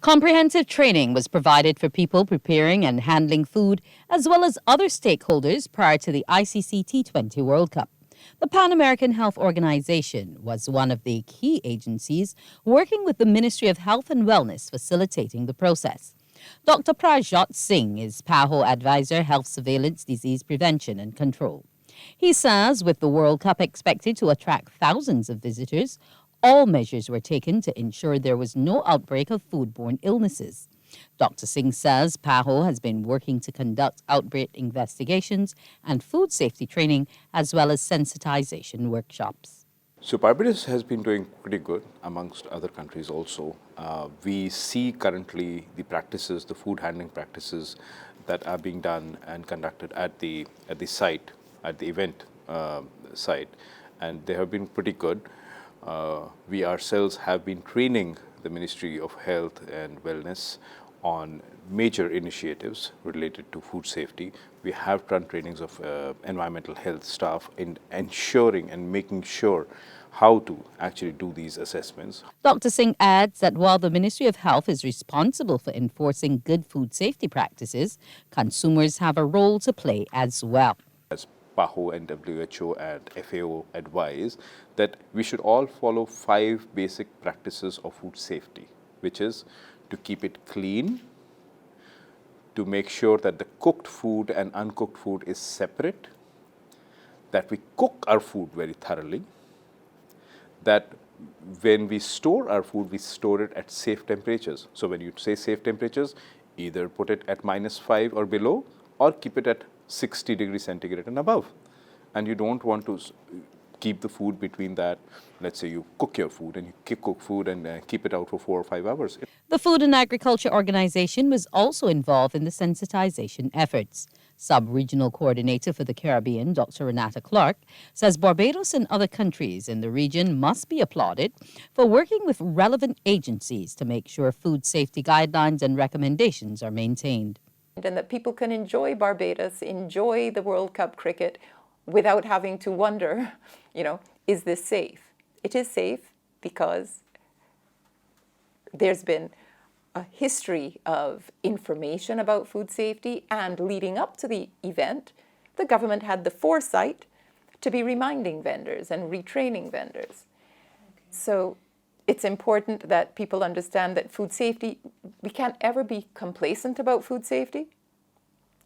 Comprehensive training was provided for people preparing and handling food, as well as other stakeholders prior to the ICC T20 World Cup. The Pan American Health Organization was one of the key agencies working with the Ministry of Health and Wellness facilitating the process. Dr. Prajot Singh is PAHO Advisor, Health Surveillance, Disease Prevention and Control. He says with the World Cup expected to attract thousands of visitors, all measures were taken to ensure there was no outbreak of foodborne illnesses. Dr. Singh says PAHO has been working to conduct outbreak investigations and food safety training, as well as sensitization workshops. So Barbados has been doing pretty good amongst other countries also. We see currently the practices, the food handling practices that are being done and conducted at the site, at the event site, and they have been pretty good. We ourselves have been training the Ministry of Health and Wellness on major initiatives related to food safety. We have done trainings of environmental health staff in ensuring and making sure how to actually do these assessments. Dr. Singh adds that while the Ministry of Health is responsible for enforcing good food safety practices, consumers have a role to play as well. As PAHO and WHO and FAO advise that we should all follow 5 basic practices of food safety, which is to keep it clean, to make sure that the cooked food and uncooked food is separate, that we cook our food very thoroughly, that when we store our food, we store it at safe temperatures. So when you say safe temperatures, either put it at -5 or below, or keep it at 60 degrees centigrade and above. And you don't want to keep the food between that. Let's say you cook your food and you cook food and keep it out for 4 or 5 hours. The Food and Agriculture Organization was also involved in the sensitization efforts. Sub-Regional Coordinator for the Caribbean, Dr. Renata Clark, says Barbados and other countries in the region must be applauded for working with relevant agencies to make sure food safety guidelines and recommendations are maintained. And that people can enjoy Barbados, enjoy the World Cup cricket without having to wonder, is this safe? It is safe because there's been a history of information about food safety, and leading up to the event, the government had the foresight to be reminding vendors and retraining vendors. Okay. So it's important that people understand that food safety, we can't ever be complacent about food safety.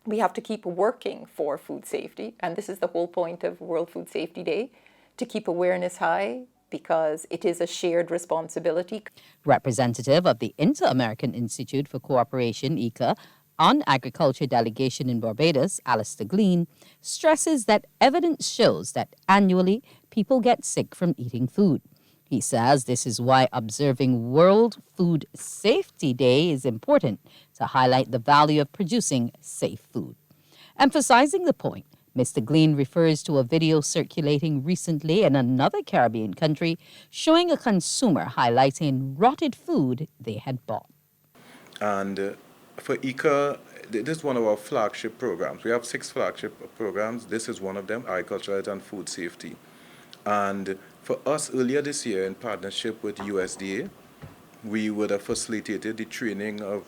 We have to keep working for food safety, and this is the whole point of World Food Safety Day, to keep awareness high, because it is a shared responsibility. Representative of the Inter-American Institute for Cooperation, ICA, on Agriculture Delegation in Barbados, Alistair Glean, stresses that evidence shows that annually people get sick from eating food. He says this is why observing World Food Safety Day is important, to highlight the value of producing safe food. Emphasizing the point, Mr. Glean refers to a video circulating recently in another Caribbean country showing a consumer highlighting rotted food they had bought. And for ICA, this is one of our flagship programs. We have 6 flagship programs. This is one of them, Agricultural and Food Safety. And for us, earlier this year, in partnership with USDA, we would have facilitated the training of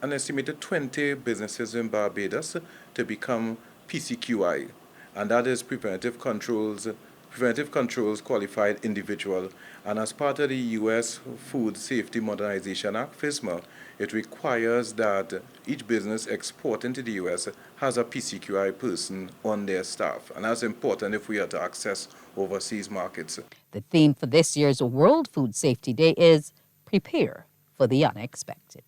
an estimated 20 businesses in Barbados to become PCQI, and that is Preventive Controls Qualified Individual. And as part of the U.S. Food Safety Modernization Act, FSMA, it requires that each business exporting to the U.S. has a PCQI person on their staff, and that's important if we are to access overseas markets. The theme for this year's World Food Safety Day is Prepare for the Unexpected.